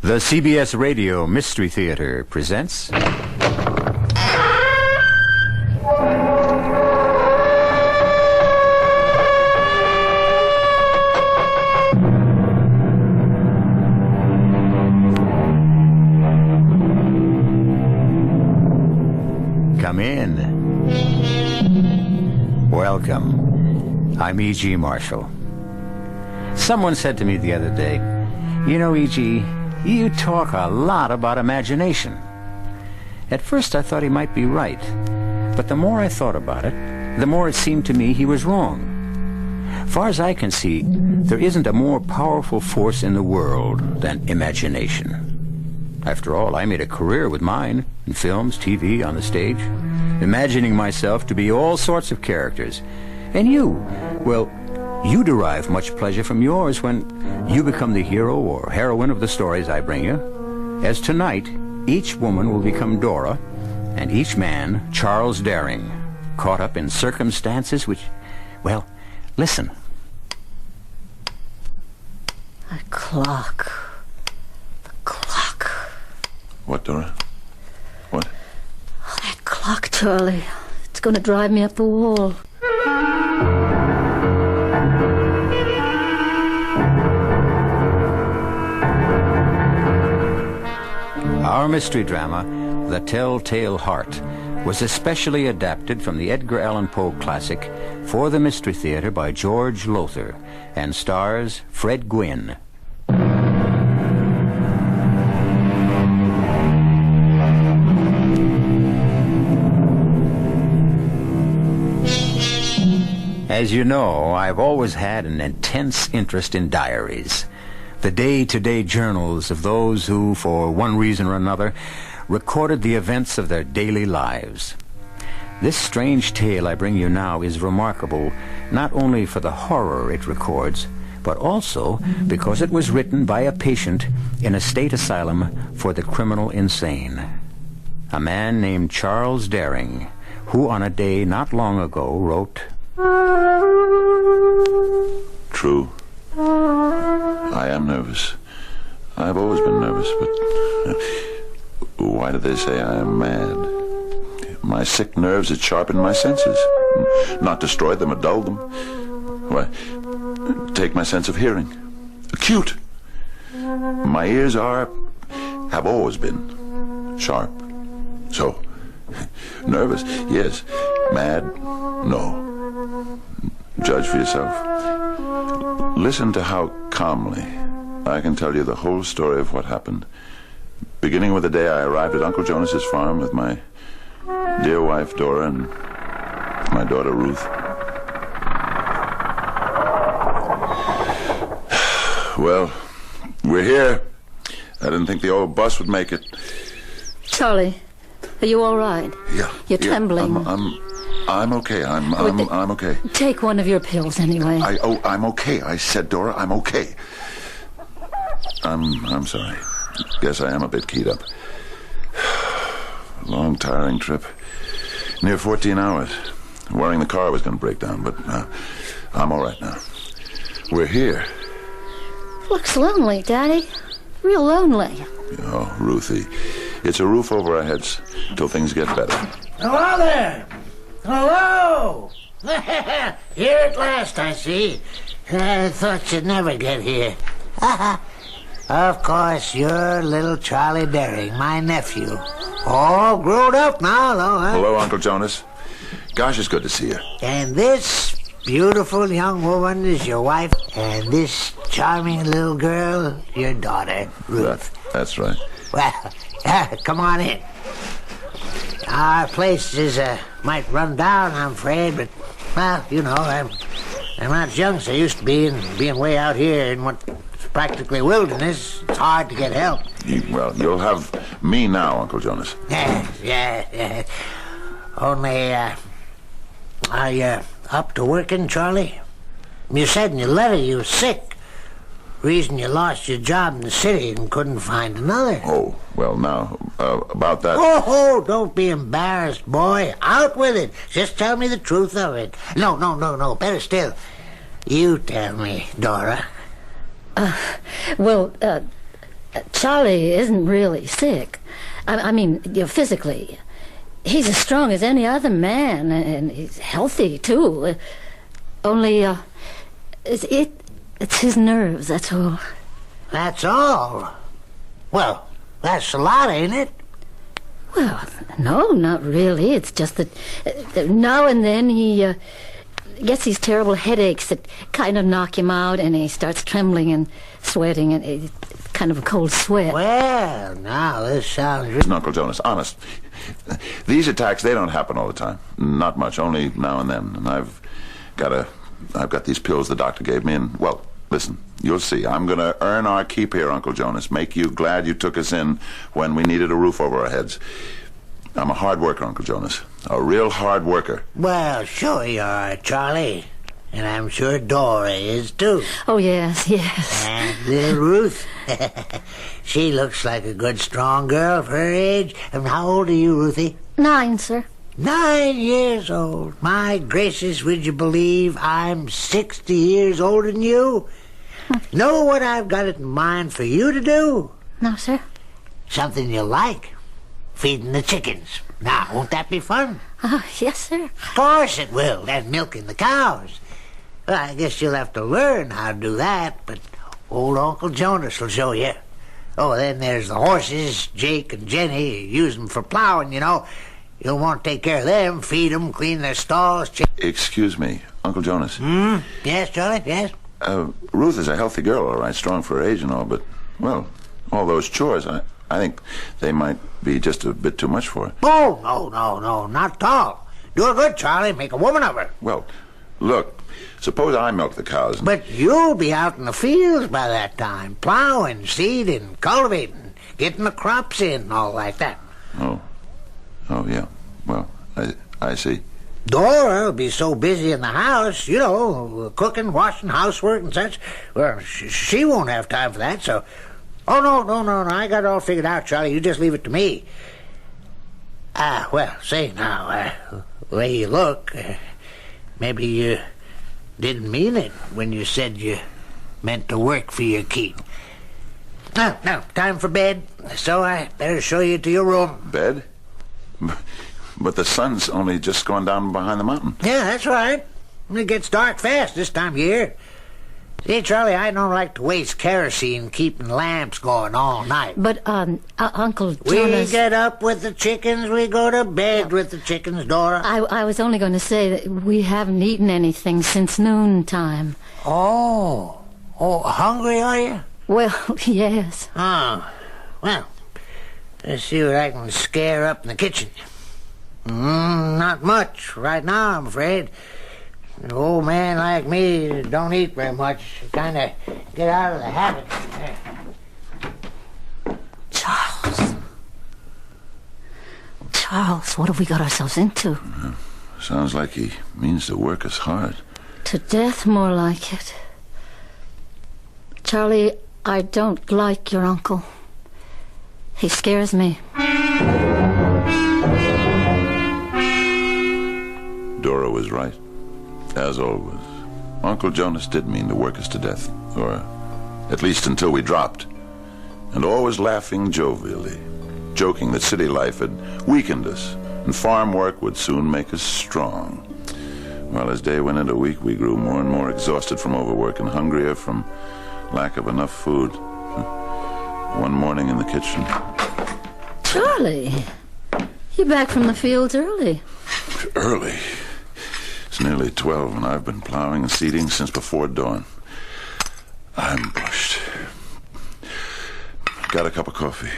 The CBS Radio Mystery Theater presents... Come in. Welcome. I'm E.G. Marshall. Someone said to me the other day, "You know, E.G., you talk a lot about imagination." At first I thought he might be right, but the more I thought about it, the more it seemed to me he was wrong. Far as I can see, there isn't a more powerful force in the world than imagination. After all, I made a career with mine, in films, TV, on the stage, imagining myself to be all sorts of characters. And you, well, you derive much pleasure from yours when you become the hero or heroine of the stories I bring you. As tonight, each woman will become Dora, and each man, Charles Daring, caught up in circumstances which, well, listen. That clock. The clock. What, Dora? What? Oh, that clock, Charlie. It's going to drive me up the wall. Our mystery drama, The Telltale Heart, was especially adapted from the Edgar Allan Poe classic for the Mystery Theater by George Lothar and stars Fred Gwynne. As you know, I've always had an intense interest in diaries. The day-to-day journals of those who, for one reason or another, recorded the events of their daily lives. This strange tale I bring you now is remarkable not only for the horror it records, but also because it was written by a patient in a state asylum for the criminal insane. A man named Charles Daring, who on a day not long ago wrote... True. I am nervous. I've always been nervous, but why do they say I am mad? My sick nerves had sharpened my senses, not destroyed them or dulled them. Why, take my sense of hearing. Acute. My ears have always been sharp. So, nervous, yes. Mad, no. Judge for yourself. Listen to how calmly I can tell you the whole story of what happened, beginning with the day I arrived at Uncle Jonas's farm with my dear wife Dora and my daughter Ruth. Well, we're here. I didn't think the old bus would make it. Charlie, are you all right? Yeah. You're trembling. I'm okay. I'm okay. Take one of your pills anyway. I'm okay. I said, Dora, I'm okay. I'm sorry. Guess I am a bit keyed up. Long, tiring trip. Near 14 hours. Worrying the car was going to break down, but I'm all right now. We're here. Looks lonely, Daddy. Real lonely. Oh, Ruthie. It's a roof over our heads till things get better. Hello there. Hello! Here at last, I see. I thought you'd never get here. Of course, you're little Charlie Daring, my nephew. All grown up now, though, huh? Hello, Uncle Jonas. Gosh, it's good to see you. And this beautiful young woman is your wife, and this charming little girl, your daughter, Ruth. That's right. Well, come on in. Our place is might run down, I'm afraid, but, well, you know, I'm not as young as I used to be, and being way out here in what's practically wilderness, it's hard to get help. You'll have me now, Uncle Jonas. Yeah. Only, are you up to working, Charlie? You said in your letter you were sick. Reason you lost your job in the city and couldn't find another. Oh, well, now, about that... Oh, don't be embarrassed, boy. Out with it. Just tell me the truth of it. No. Better still. You tell me, Dora. Charlie isn't really sick. I mean, physically. He's as strong as any other man, and he's healthy, too. Only, it's his nerves, that's all. That's all? Well, that's a lot, ain't it? Well, no, not really. It's just that now and then he gets these terrible headaches that kind of knock him out, and he starts trembling and sweating, and it's kind of a cold sweat. Well, now this sounds... Uncle Jonas, honest. These attacks, they don't happen all the time. Not much, only now and then. And I've got these pills the doctor gave me, and, well, listen, you'll see. I'm going to earn our keep here, Uncle Jonas. Make you glad you took us in when we needed a roof over our heads. I'm a hard worker, Uncle Jonas. A real hard worker. Well, sure you are, Charlie. And I'm sure Dora is, too. Oh, yes, yes. And little Ruth. She looks like a good, strong girl for her age. And how old are you, Ruthie? 9, sir. 9 years old. My gracious, would you believe I'm 60 years older than you? Know what I've got it in mind for you to do? No, sir. Something you like. Feeding the chickens. Now, won't that be fun? Oh, yes, sir. Of course it will. And milking the cows. Well, I guess you'll have to learn how to do that, but old Uncle Jonas will show you. Oh, then there's the horses. Jake and Jenny use them for plowing, you know. You'll want to take care of them, feed them, clean their stalls. Excuse me, Uncle Jonas. Yes, Charlie, yes? Ruth is a healthy girl, all right, strong for her age and all, but, well, all those chores, I think they might be just a bit too much for her. Oh, no, not at all. Do her good, Charlie. Make a woman of her. Well, look, suppose I milk the cows. But you'll be out in the fields by that time, plowing, seeding, cultivating, getting the crops in and all like that. Oh, yeah. Well, I see. Dora will be so busy in the house, you know, cooking, washing, housework and such. Well, she won't have time for that, so... Oh, no, I got it all figured out, Charlie. You just leave it to me. Well, say now, the way you look, maybe you didn't mean it when you said you meant to work for your keep. Now, time for bed, so I better show you to your room. Bed? But the sun's only just gone down behind the mountain. Yeah, that's right. It gets dark fast this time of year. See, Charlie, I don't like to waste kerosene keeping lamps going all night. But, Uncle Jonas... We get up with the chickens, we go to bed with the chickens, Dora. I was only going to say that we haven't eaten anything since noontime. Oh, hungry are you? Well, yes. Oh, well, let's see what I can scare up in the kitchen. Not much right now, I'm afraid. An old man like me don't eat very much. Kind of get out of the habit. Charles, what have we got ourselves into? Sounds like he means to work us hard. To death, more like it. Charlie, I don't like your uncle. He scares me. Dora was right. As always, Uncle Jonas did mean to work us to death, or at least until we dropped, and always laughing jovially, joking that city life had weakened us, and farm work would soon make us strong. Well, as day went into week, we grew more and more exhausted from overwork and hungrier from lack of enough food. One morning in the kitchen... Charlie, you're back from the fields early. Early? It's nearly 12, and I've been plowing and seeding since before dawn. I'm brushed. Got a cup of coffee?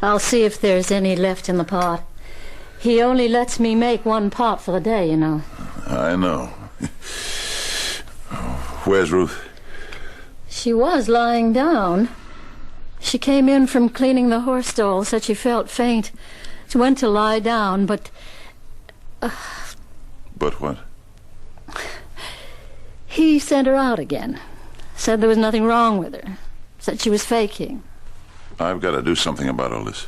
I'll see if there's any left in the pot. He only lets me make one pot for the day, you know. I know. Where's Ruth? She was lying down. She came in from cleaning the horse stall, said she felt faint. She went to lie down, but... But what? He sent her out again. Said there was nothing wrong with her. Said she was faking. I've got to do something about all this.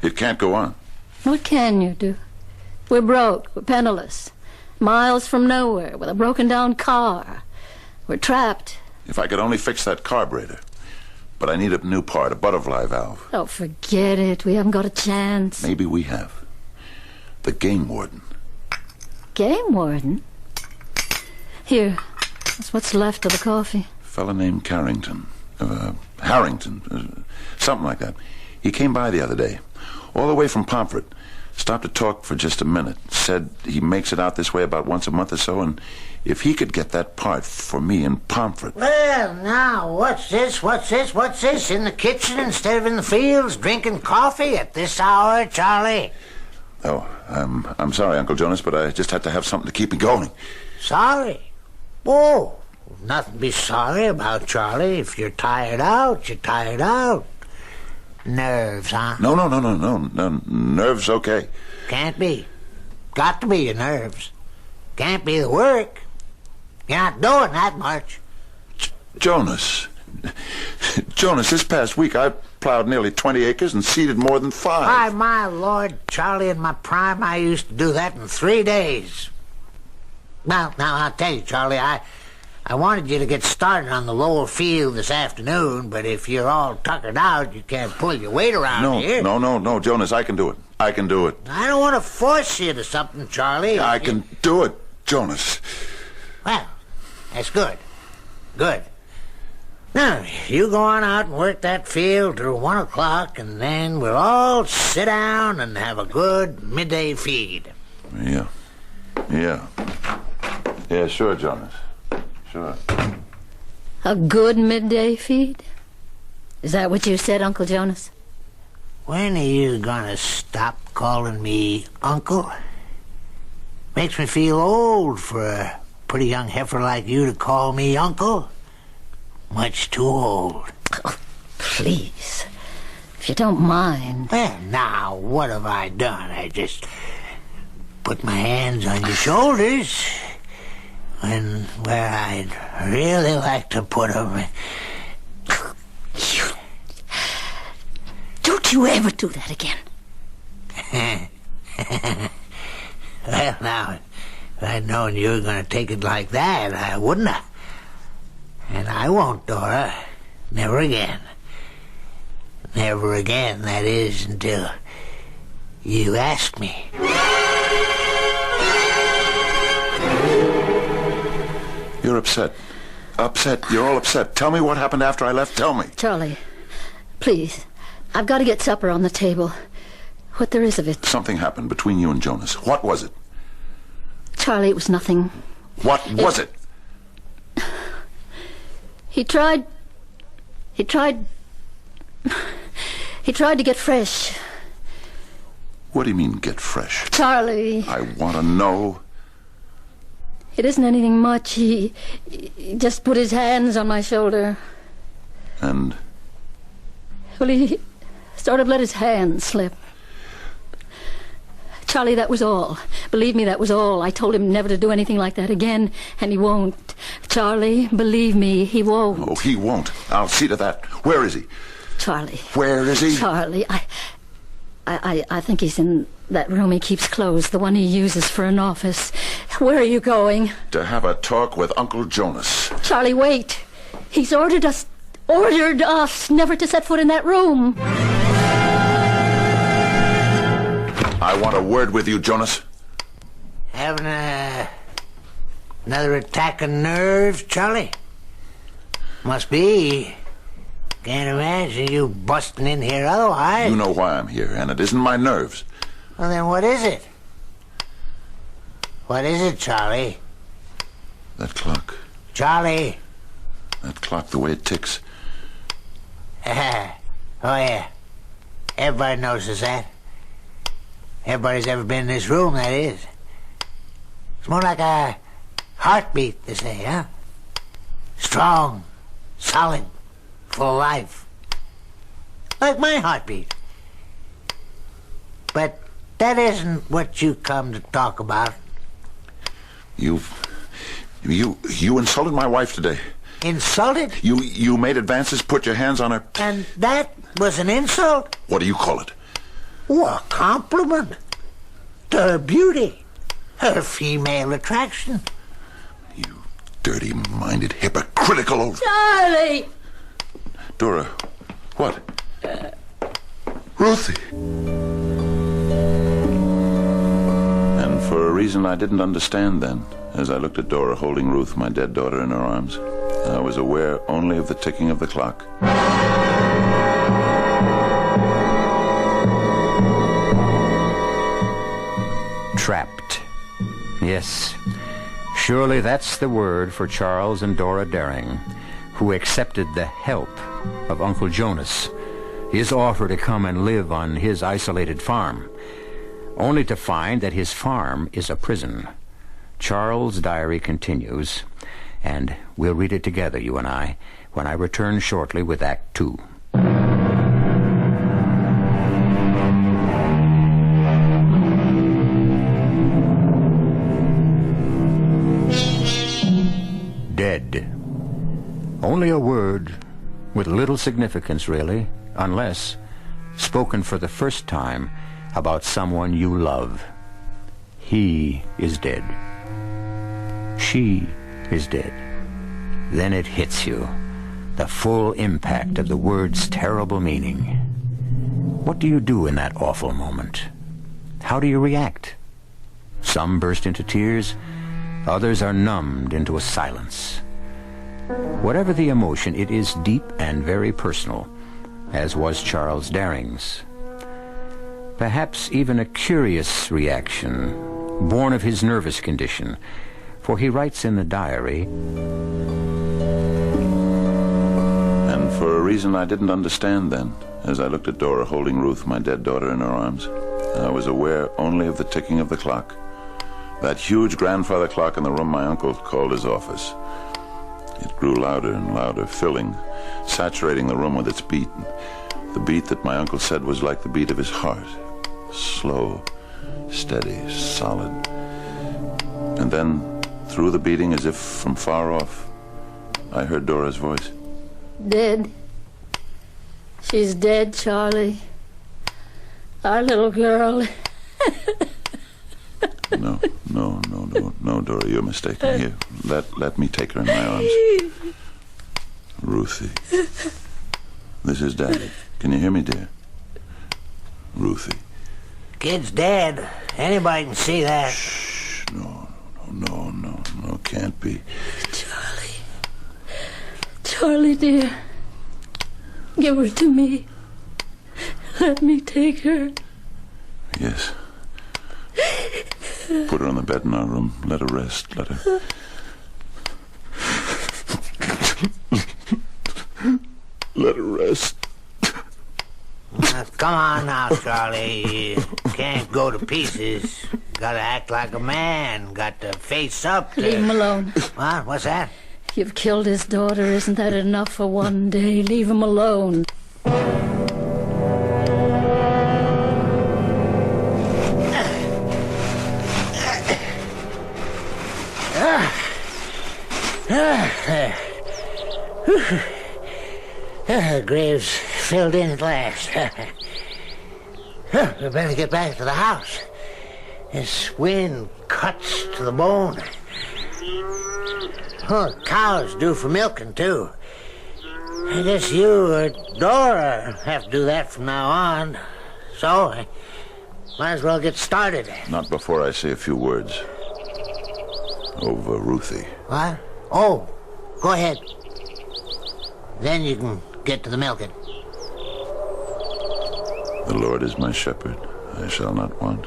It can't go on. What can you do? We're broke. We're penniless. Miles from nowhere with a broken-down car. We're trapped. If I could only fix that carburetor. but I need a new part, a butterfly valve. Oh, forget it. We haven't got a chance. Maybe we have. The game warden. Game warden? Here, that's what's left of the coffee. Fella named Harrington, something like that. He came by the other day, all the way from Pomfret. Stopped to talk for just a minute. Said he makes it out this way about once a month or so, and if he could get that part for me in Pomfret. Well, now, what's this? In the kitchen instead of in the fields, drinking coffee at this hour, Charlie? Oh, I'm sorry, Uncle Jonas, but I just had to have something to keep me going. Sorry? Oh, nothing to be sorry about, Charlie. If you're tired out, you're tired out. Nerves, huh? No. Nerves okay. Can't be. Got to be your nerves. Can't be the work. You're not doing that much. Jonas, this past week I plowed nearly 20 acres and seeded more than 5. Why, my Lord, Charlie, in my prime, I used to do that in 3 days. Now, I'll tell you, Charlie, I wanted you to get started on the lower field this afternoon, but if you're all tuckered out, you can't pull your weight around here. No, Jonas, I can do it. I don't want to force you to something, Charlie. I can do it, Jonas. Well, that's good. Good. Now, you go on out and work that field till 1 o'clock, and then we'll all sit down and have a good midday feed. Yeah, sure, Jonas. Sure. A good midday feed? Is that what you said, Uncle Jonas? When are you gonna stop calling me Uncle? Makes me feel old for a pretty young heifer like you to call me Uncle. Much too old. Oh, please. If you don't mind. Well, now, what have I done? I just put my hands on your shoulders where I'd really like to put them. Don't you ever do that again. Well, now, if I'd known you were going to take it like that, I wouldn't have. And I won't, Dora. Never again. Never again, that is, until you ask me. You're upset. You're all upset. Tell me what happened after I left. Tell me. Charlie, please. I've got to get supper on the table. What there is of it. Something happened between you and Jonas. What was it? Charlie, it was nothing. What was it? He tried to get fresh. What do you mean, get fresh? Charlie. I want to know. It isn't anything much. He just put his hands on my shoulder. And? Well, he sort of let his hand slip. Charlie, that was all. Believe me, that was all. I told him never to do anything like that again, and he won't. Charlie, believe me, he won't. Oh, he won't. I'll see to that. Where is he? Charlie. Where is he? Charlie, I think he's in that room he keeps closed, the one he uses for an office. Where are you going? To have a talk with Uncle Jonas. Charlie, wait. He's ordered us never to set foot in that room. I want a word with you, Jonas. Having another attack of nerves, Charlie? Must be. Can't imagine you busting in here otherwise. You know why I'm here, and it isn't my nerves. Well, then what is it? What is it, Charlie? That clock. Charlie. That clock, the way it ticks. Oh, yeah. Everybody notices that. Everybody's ever been in this room, that is. It's more like a heartbeat, they say, huh? Strong, solid, full of life. Like my heartbeat. But that isn't what you come to talk about. You insulted my wife today. Insulted? You made advances, put your hands on her. And that was an insult? What do you call it? Oh, a compliment to her beauty, her female attraction. You dirty-minded, hypocritical old... Charlie! Dora, What? Ruthie! And for a reason I didn't understand then, as I looked at Dora holding Ruth, my dead daughter, in her arms, I was aware only of the ticking of the clock. Trapped. Yes, surely that's the word for Charles and Dora Daring, who accepted the help of Uncle Jonas, his offer to come and live on his isolated farm, only to find that his farm is a prison. Charles' diary continues, and we'll read it together, you and I, when I return shortly with Act 2. Dead. Only a word with little significance, really, unless spoken for the first time about someone you love. He is dead. She is dead. Then it hits you, the full impact of the word's terrible meaning. What do you do in that awful moment? How do you react? Some burst into tears, others are numbed into a silence. Whatever the emotion, it is deep and very personal, as was Charles Daring's. Perhaps even a curious reaction, born of his nervous condition, for he writes in the diary, And for a reason I didn't understand then, as I looked at Dora holding Ruth, my dead daughter, in her arms, I was aware only of the ticking of the clock. That huge grandfather clock in the room my uncle called his office. It grew louder and louder, filling, saturating the room with its beat. The beat that my uncle said was like the beat of his heart. Slow, steady, solid. And then, through the beating, as if from far off, I heard Dora's voice. Dead. She's dead, Charlie. Our little girl. No, Dora, you're mistaken. Here, let me take her in my arms. Ruthie. This is Daddy. Can you hear me, dear? Ruthie. Kid's dead. Anybody can see that. Shh. No, can't be. Charlie, dear. Give her to me. Let me take her. Yes. Put her on the bed in our room. Let her rest. Let her rest. Come on now, Charlie. You can't go to pieces. Gotta act like a man. Got to face up to... Leave him alone. What? What's that? You've killed his daughter. Isn't that enough for one day? Leave him alone. The grave's filled in at last. We better get back to the house. This wind cuts to the bone. Oh, cows due for milking, too. I guess you or Dora have to do that from now on. So, I might as well get started. Not before I say a few words. Over Ruthie. What? Oh, go ahead. Then you can get to the milking. The Lord is my shepherd, I shall not want.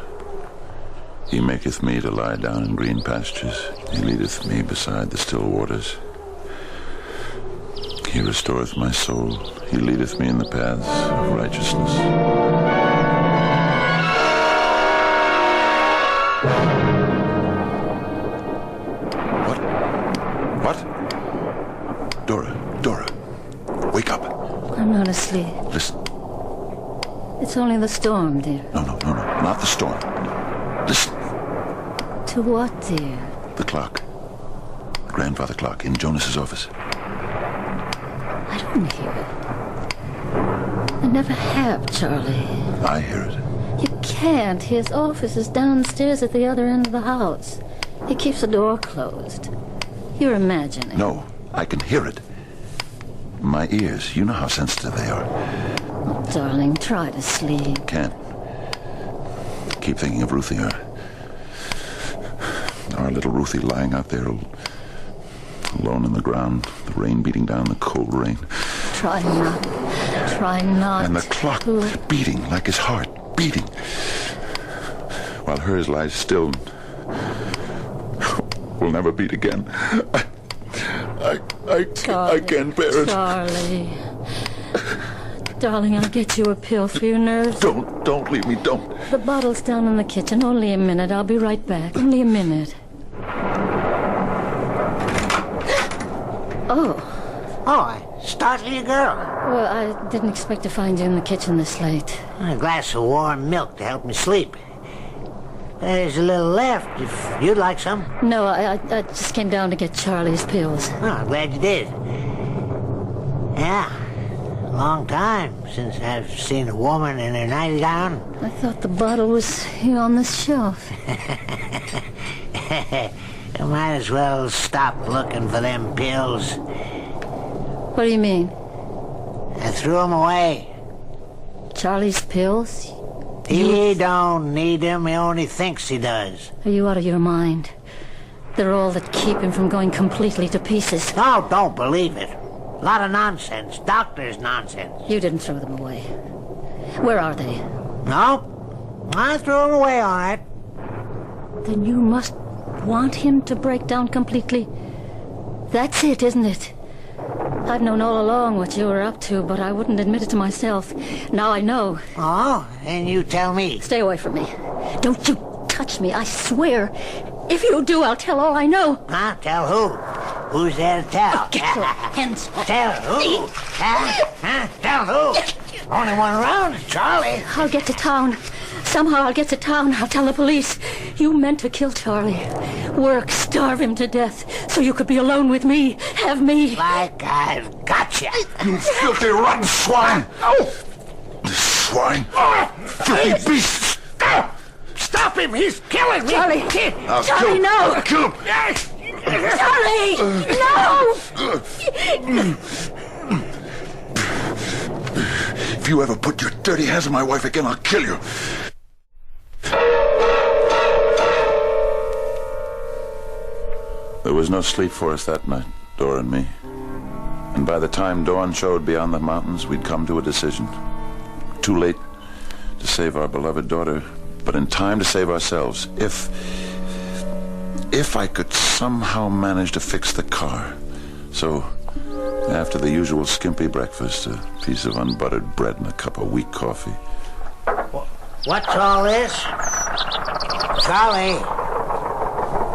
He maketh me to lie down in green pastures. He leadeth me beside the still waters. He restoreth my soul. He leadeth me in the paths of righteousness. What? Dora, wake up. I'm not asleep. Listen. It's only the storm, dear. No, not the storm. Listen. To what, dear? The clock. The grandfather clock in Jonas's office. I don't hear it. I never have, Charlie. I hear it. You can't. His office is downstairs at the other end of the house. He keeps the door closed. You're imagining. No, I can hear it. My ears, you know how sensitive they are. Darling, try to sleep. Can't. Keep thinking of Ruthie, our little Ruthie lying out there alone in the ground, the rain beating down, the cold rain. Try not. Try not. And the clock beating like his heart, beating. While hers lies still and will never beat again. I can't bear it. Charlie. Darling, I'll get you a pill for your nerves. Don't leave me, don't. The bottle's down in the kitchen. Only a minute. I'll be right back. Only a minute. Oh. Oh, I startled you, girl. Well, I didn't expect to find you in the kitchen this late. A glass of warm milk to help me sleep. There's a little left if you'd like some. No, I just came down to get Charlie's pills. Oh, I'm glad you did. Yeah, a long time since I've seen a woman in her nightgown. I thought the bottle was here on this shelf. You might as well stop looking for them pills. What do you mean? I threw them away. Charlie's pills? He don't need them. He only thinks he does. Are you out of your mind? They're all that keep him from going completely to pieces. Oh, don't believe it. A lot of nonsense. Doctor's nonsense. You didn't throw them away. Where are they? No, I threw them away, all right. Then you must want him to break down completely. That's it, isn't it? I've known all along what you were up to, but I wouldn't admit it to myself. Now I know. Oh, and you tell me. Stay away from me. Don't you touch me, I swear. If you do, I'll tell all I know. Huh? Tell who? Who's there to tell? Oh, get your hands off. Tell who? Huh? Tell who? Only one around, Charlie. I'll get to town. Somehow I'll get to town. I'll tell the police. You meant to kill Charlie. Work, starve him to death, so you could be alone with me. Have me. Like I've got you. You filthy, rotten swine! Oh! Swine! Filthy beasts! Stop him! He's killing me! Charlie! I'll Charlie, kill him. no! I'll kill him! Charlie! No! If you ever put your dirty hands on my wife again, I'll kill you. There was no sleep for us that night, Dora and me. And by the time dawn showed beyond the mountains, we'd come to a decision. Too late to save our beloved daughter, but in time to save ourselves. If I could somehow manage to fix the car. So, after the usual skimpy breakfast, a piece of unbuttered bread and a cup of weak coffee. What's all this? Charlie,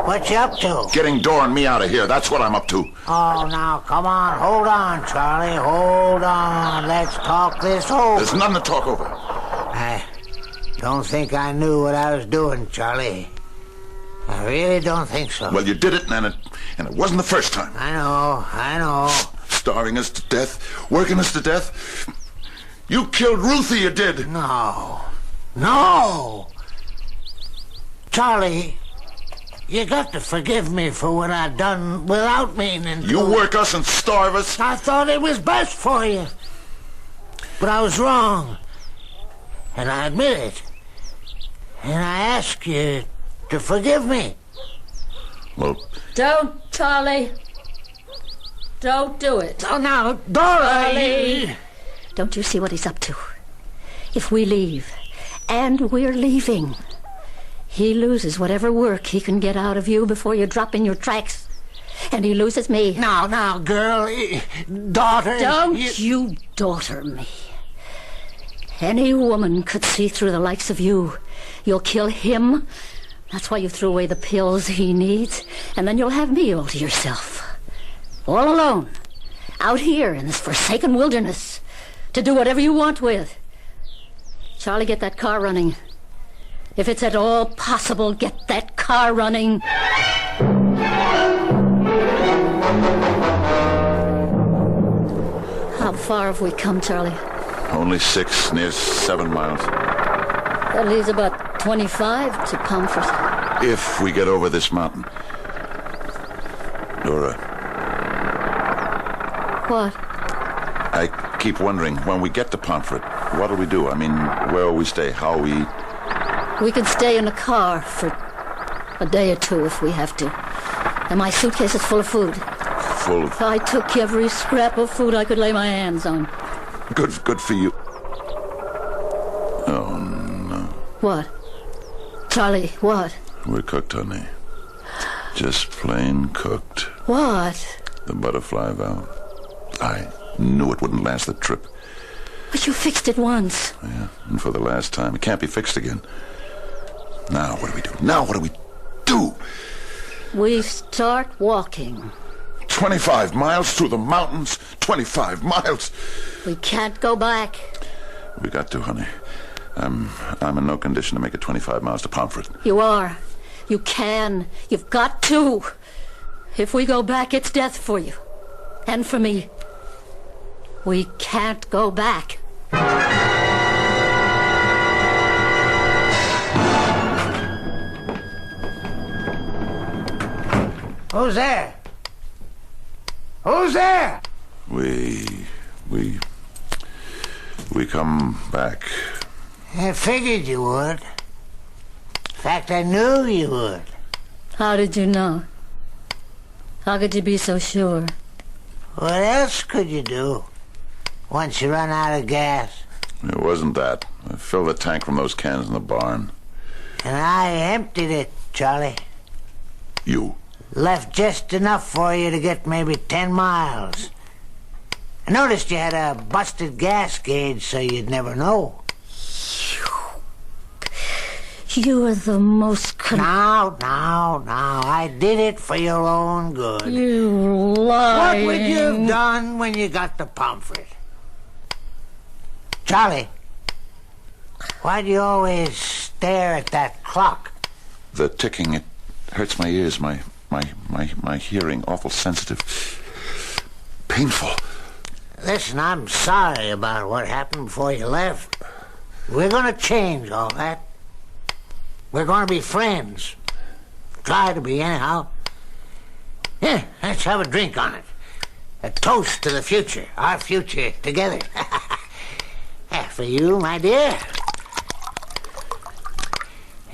what you up to? Getting Dora and me out of here, that's what I'm up to. Oh, now, come on. Hold on, Charlie. Hold on. Let's talk this over. There's nothing to talk over. I don't think I knew what I was doing, Charlie. I really don't think so. Well, you did it, and it wasn't the first time. I know. Starving us to death, working us to death. You killed Ruthie, you did. No. Charlie, you got to forgive me for what I've done without meaning to. You work us and starve us. I thought it was best for you. But I was wrong. And I admit it. And I ask you to forgive me. Well, Don't, Charlie. Don't do it. Oh, now, Dora! Charlie! Don't you see what he's up to? If we leave, and we're leaving, he loses whatever work he can get out of you before you drop in your tracks. And he loses me. Now, girl, daughter... Don't you daughter me. Any woman could see through the likes of you. You'll kill him. That's why you threw away the pills he needs. And then you'll have me all to yourself. All alone. Out here in this forsaken wilderness. To do whatever you want with. Charlie, get that car running. If it's at all possible, get that car running. How far have we come, Charlie? only 6, near 7 miles. That leaves about 25 to Pomfret. If we get over this mountain. Dora. What? I keep wondering, when we get to Pomfret, what'll we do? I mean, where will we stay? How will we eat? We could stay in a car for a day or two if we have to. And my suitcase is full of food. Full of... I took every scrap of food I could lay my hands on. Good for you. Oh, no. What? Charlie, what? We're cooked, honey. Just plain cooked. What? The butterfly valve. I knew it wouldn't last the trip. But you fixed it once. Yeah, and for the last time. It can't be fixed again. Now what do we do? Now what do we do? We start walking. 25 miles through the mountains. 25 miles. We can't go back. We got to, honey. I'm in no condition to make it 25 miles to Pomfret. You are. You can. You've got to. If we go back, it's death for you. And for me. We can't go back. Who's there? Who's there? We come back. I figured you would. In fact, I knew you would. How did you know? How could you be so sure? What else could you do once you run out of gas? It wasn't that. I filled the tank from those cans in the barn. And I emptied it, Charlie. You? Left just enough for you to get maybe 10 miles. I noticed you had a busted gas gauge, so you'd never know. You are the most... Now, I did it for your own good. You lying... What would you have done when you got to Pomfret? Charlie, why do you always stare at that clock? The ticking, it hurts my ears, my hearing, awful sensitive. Painful. Listen, I'm sorry about what happened before you left. We're gonna change all that. We're gonna be friends. Try to be, anyhow. Here, let's have a drink on it. A toast to the future, our future together. For you, my dear.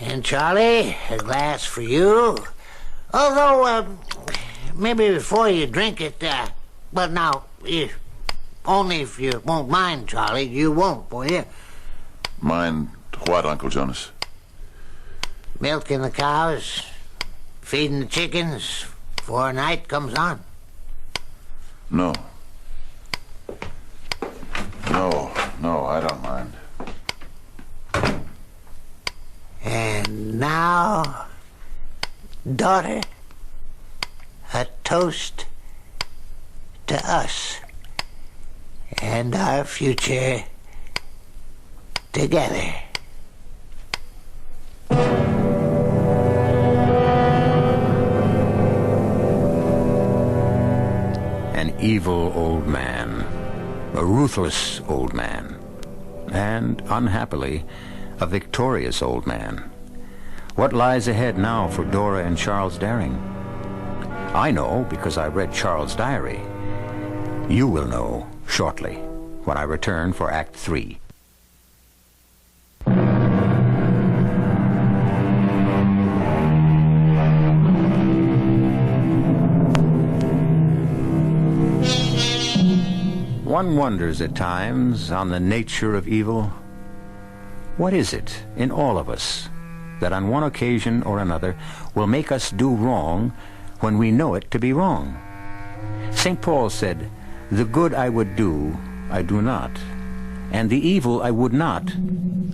And Charlie, a glass for you. Although, maybe before you drink it, but now, only if you won't mind, Charlie. You won't, will you? Mind what, Uncle Jonas? Milking the cows, feeding the chickens before night comes on. No. No, I don't mind. And now, daughter, a toast to us and our future together. An evil old man, a ruthless old man, and, unhappily, a victorious old man. What lies ahead now for Dora and Charles Daring? I know because I read Charles' diary. You will know shortly when I return for Act 3. One wonders at times on the nature of evil. What is it in all of us that on one occasion or another will make us do wrong when we know it to be wrong? St. Paul said, "The good I would do, I do not, and the evil I would not,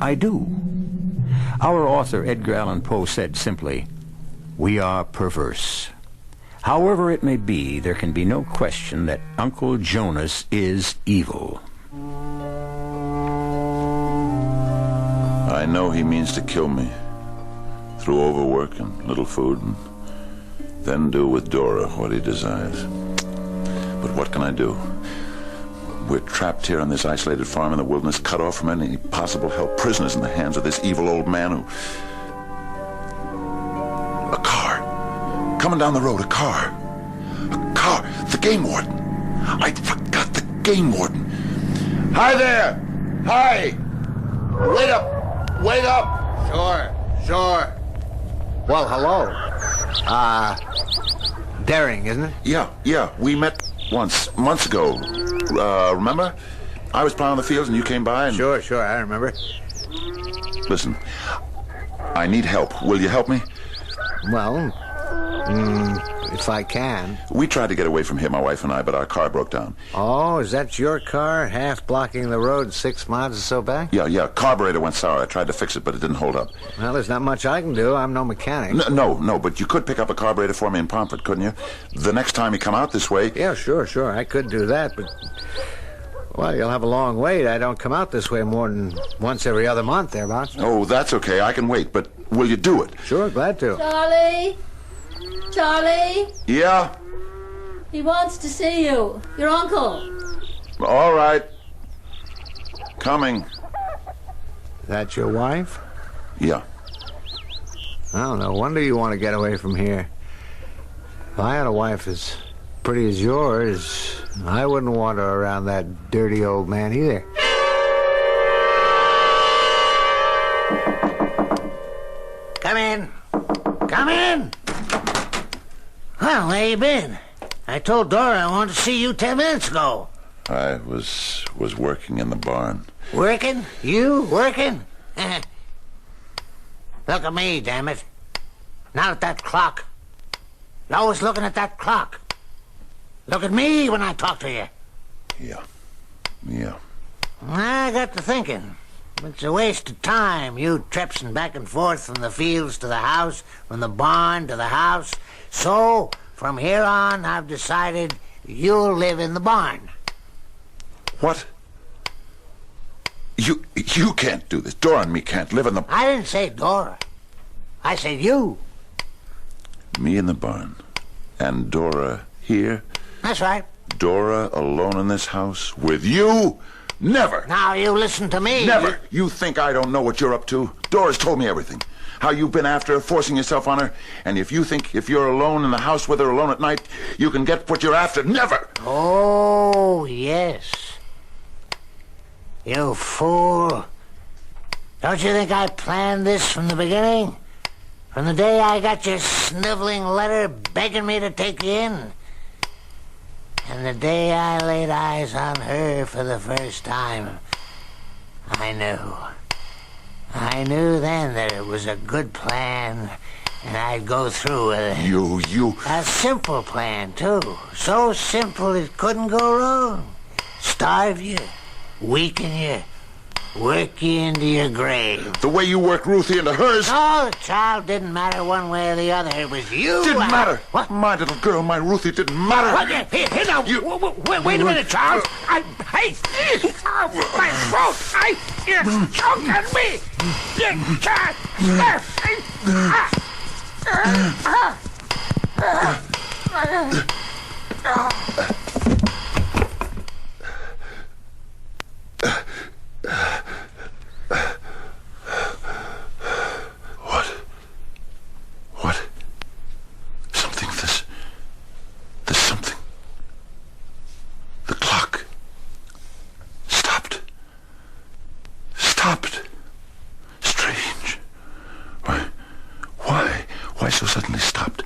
I do." Our author Edgar Allan Poe said simply, "We are perverse." However it may be, there can be no question that Uncle Jonas is evil. I know he means to kill me through overwork and little food, and then do with Dora what he desires. But what can I do? We're trapped here on this isolated farm in the wilderness, cut off from any possible help, prisoners in the hands of this evil old man who... A car. Coming down the road, a car. A car. The game warden. I forgot the game warden. Hi there! Hi! Wait up! Wait up! Sure. Well, hello. Daring, isn't it? Yeah. We met once, months ago. Remember? I was plowing the fields and you came by and... Sure, I remember. Listen, I need help. Will you help me? Well, if I can. We tried to get away from here, my wife and I, but our car broke down. Oh, is that your car, half blocking the road 6 miles or so back? Yeah. Carburetor went sour. I tried to fix it, but it didn't hold up. Well, there's not much I can do. I'm no mechanic. No, but you could pick up a carburetor for me in Pomfret, couldn't you? The next time you come out this way... Yeah, sure. I could do that, but... Well, you'll have a long wait. I don't come out this way more than once every other month, thereabouts. Oh, that's okay. I can wait, but will you do it? Sure, glad to. Charlie? Yeah? He wants to see you. Your uncle. All right. Coming. That your wife? Yeah. Oh, no wonder you want to get away from here. If I had a wife as pretty as yours, I wouldn't want her around that dirty old man either. Come in. Well, where you been? I told Dora I wanted to see you 10 minutes ago. I was working in the barn. Working? You working? Look at me, damn it. Not at that clock. You're always looking at that clock. Look at me when I talk to you. Yeah. I got to thinking. It's a waste of time, you tripsing back and forth from the fields to the house, from the barn to the house. So, from here on, I've decided you'll live in the barn. What? You can't do this. Dora and me can't live in the... I didn't say Dora. I said you. Me in the barn. And Dora here? That's right. Dora alone in this house? With you? Never! Now you listen to me. Never! You think I don't know what you're up to? Dora's told me everything. How you've been after her, forcing yourself on her. And if you think if you're alone in the house with her alone at night, you can get what you're after, never! Oh, yes. You fool. Don't you think I planned this from the beginning? From the day I got your sniveling letter begging me to take you in. And the day I laid eyes on her for the first time, I knew. I knew then that it was a good plan, and I'd go through with it. You... A simple plan, too. So simple it couldn't go wrong. Starve you, weaken you, work you into your grave. The way you worked Ruthie into hers... No, the child didn't matter one way or the other. It was you. Didn't matter. What? My little girl, my Ruthie, didn't matter. What? Here now. Wait a minute, Charles. My throat. You're choking me. You can't. What? There's something. The clock. Stopped. Strange. Why so suddenly stopped?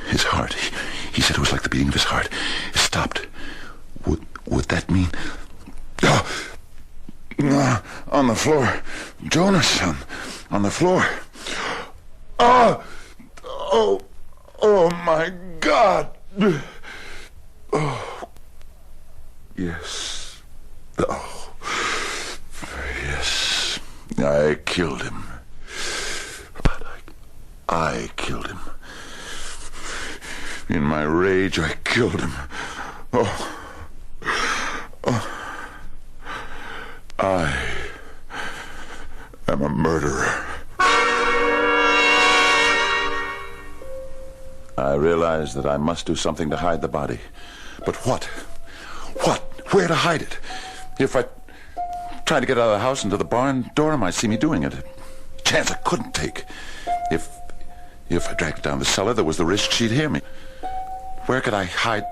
His heart, he said it was like the beating of his heart. It stopped. Would that mean... on the floor. Jonas, on the floor. Oh, my God. Oh, yes. Oh, yes. I killed him. But I killed him. In my rage, I killed him. I am a murderer. I realized that I must do something to hide the body. But what? Where to hide it? If I tried to get out of the house into the barn, Dora might see me doing it. A chance I couldn't take. If I dragged it down the cellar, there was the risk she'd hear me. Where could I hide?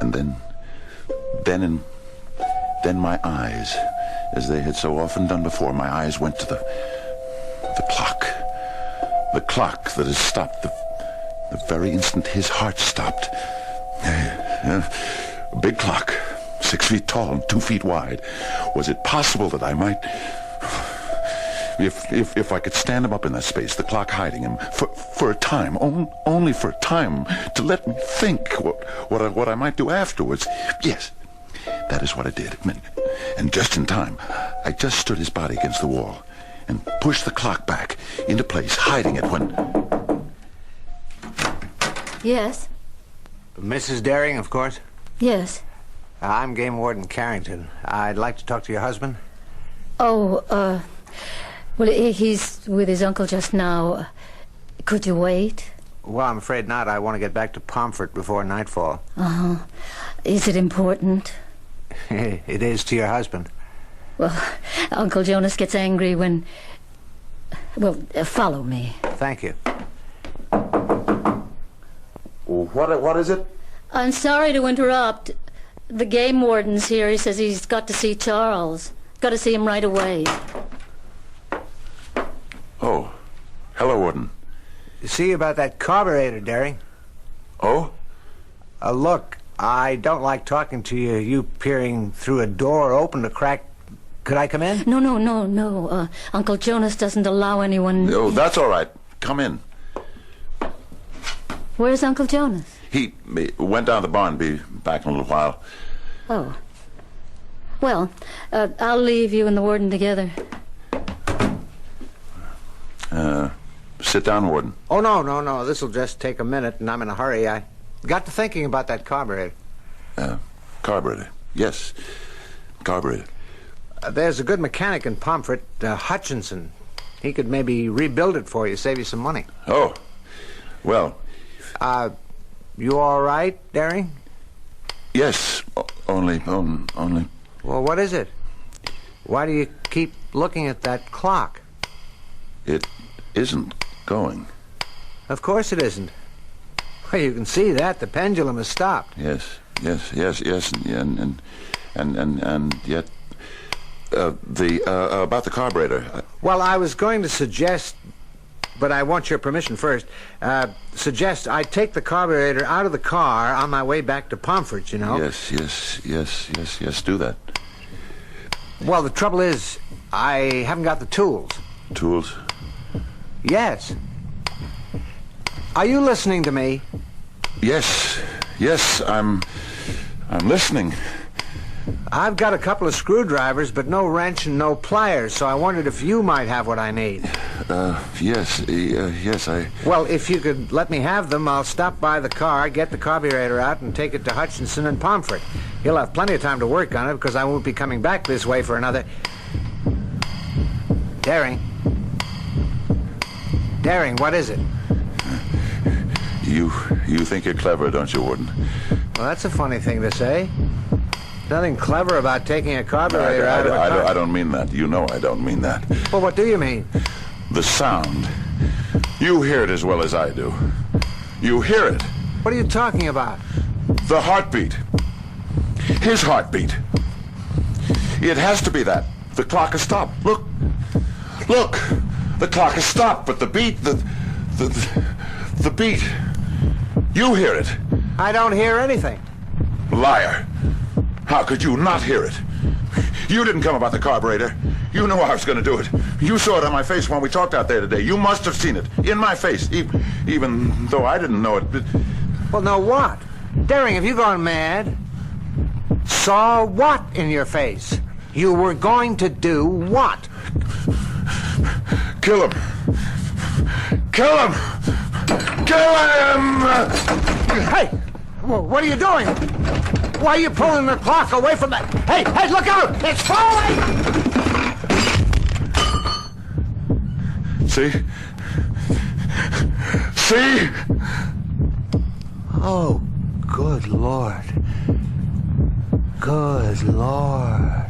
And then Then my eyes, as they had so often done before, my eyes went to the clock. The clock that had stopped the very instant his heart stopped. A big clock, 6 feet tall and 2 feet wide. Was it possible that I might... If I could stand him up in that space, the clock hiding him, for a time, only for a time, to let me think what I might do afterwards. Yes, that is what I did. And just in time, I just stood his body against the wall and pushed the clock back into place, hiding it when... Yes? Mrs. Daring, of course. Yes. I'm Game Warden Carrington. I'd like to talk to your husband. Oh, well, he's with his uncle just now. Could you wait? Well, I'm afraid not. I want to get back to Pomfret before nightfall. Uh-huh. Is it important? It is to your husband. Well, Uncle Jonas gets angry when... Well, follow me. Thank you. What is it? I'm sorry to interrupt. The game warden's here. He says he's got to see Charles. Got to see him right away. Oh, hello, Warden. See about that carburetor, Daring. Oh? Look, I don't like talking to you. You peering through a door open a crack. Could I come in? No. Uncle Jonas doesn't allow anyone... Oh, that's all right. Come in. Where's Uncle Jonas? He went down to the barn. Be back in a little while. Oh. Well, I'll leave you and the warden together. Sit down, Warden. Oh, no. This'll just take a minute, and I'm in a hurry. I got to thinking about that carburetor. Carburetor. Yes. Carburetor. There's a good mechanic in Pomfret, Hutchinson. He could maybe rebuild it for you, save you some money. Oh. Well. You all right, Daring? Yes. Only. Well, what is it? Why do you keep looking at that clock? It isn't going. Of course it isn't. Well, you can see that. The pendulum has stopped. Yes. And yet... about the carburetor. Well, I was going to suggest, but I want your permission first, suggest I take the carburetor out of the car on my way back to Pomfret, you know? Yes, do that. Well, the trouble is, I haven't got the tools. Tools? Yes. Are you listening to me? Yes, I'm listening. I've got a couple of screwdrivers, but no wrench and no pliers, so I wondered if you might have what I need. Yes, I... Well, if you could let me have them, I'll stop by the car, get the carburetor out, and take it to Hutchinson and Pomfret. He'll have plenty of time to work on it, because I won't be coming back this way for another... Daring, what is it? You think you're clever, don't you, Warden? Well, that's a funny thing to say. Nothing clever about taking a carburetor out of a car. I don't mean that. You know I don't mean that. Well, what do you mean? The sound. You hear it as well as I do. You hear it. What are you talking about? The heartbeat. His heartbeat. It has to be that. The clock has stopped. Look. The clock has stopped, but the beat, the beat. You hear it. I don't hear anything. Liar. How could you not hear it? You didn't come about the carburetor. You knew I was going to do it. You saw it on my face when we talked out there today. You must have seen it. In my face. Even though I didn't know it. Well, know what? Daring, have you gone mad? Saw what in your face? You were going to do what? Kill him. Kill him! Kill him! Hey! What are you doing? Why are you pulling the clock away from that? Hey, look out! It's falling! See? See? Oh, good Lord. Good Lord.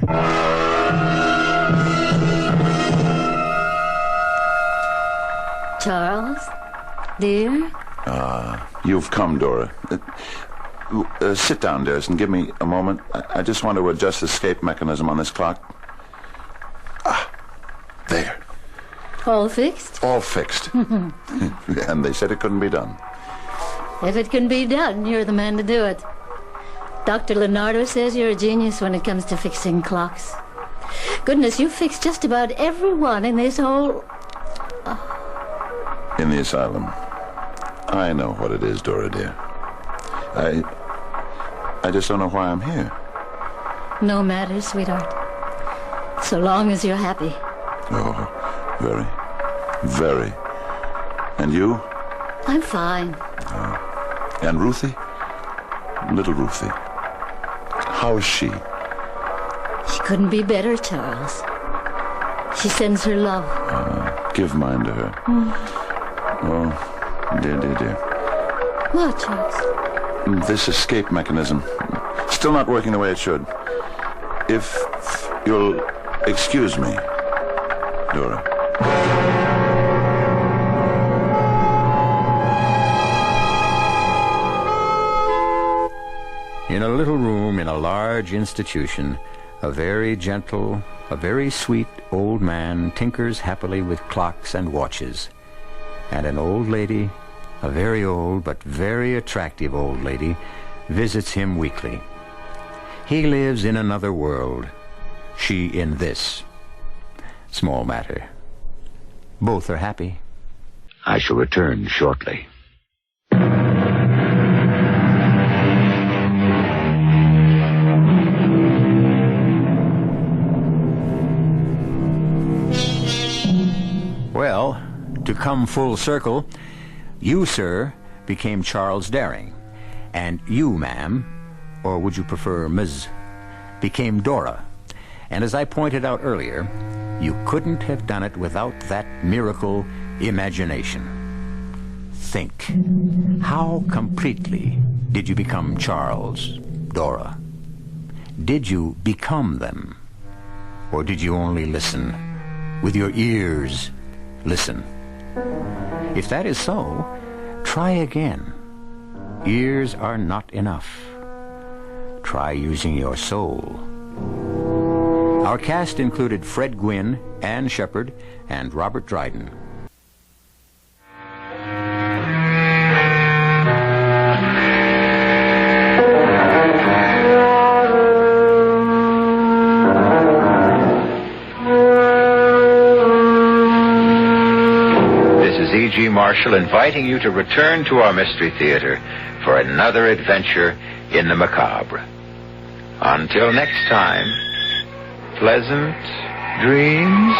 Charles? Dear? You've come, Dora. Sit down, dearest, and give me a moment. I just want to adjust the escape mechanism on this clock. Ah, there. All fixed? All fixed. And they said it couldn't be done. If it can be done, you're the man to do it. Dr. Leonardo says you're a genius when it comes to fixing clocks. Goodness, you fixed just about everyone in this whole... In the asylum. I know what it is, Dora, dear. I just don't know why I'm here. No matter, sweetheart. So long as you're happy. Oh, very, very. And you? I'm fine. And Ruthie? Little Ruthie. How is she? She couldn't be better, Charles. She sends her love. Give mine to her. Oh, dear, dear, dear. What, Charles? This escape mechanism. Still not working the way it should. If you'll excuse me, Dora. In a little room in a large institution, a very gentle, a very sweet old man tinkers happily with clocks and watches. And an old lady, a very old but very attractive old lady, visits him weekly. He lives in another world, she in this. Small matter. Both are happy. I shall return shortly. Well, to come full circle, you, sir, became Charles Daring, and you, ma'am, or would you prefer Ms., became Dora. And as I pointed out earlier, you couldn't have done it without that miracle imagination. Think, how completely did you become Charles, Dora? Did you become them? Or did you only listen? With your ears, listen. If that is so, try again. Ears are not enough. Try using your soul. Our cast included Fred Gwynne, Ann Shepard, and Robert Dryden. E.G. Marshall inviting you to return to our Mystery Theater for another adventure in the macabre. Until next time, pleasant dreams.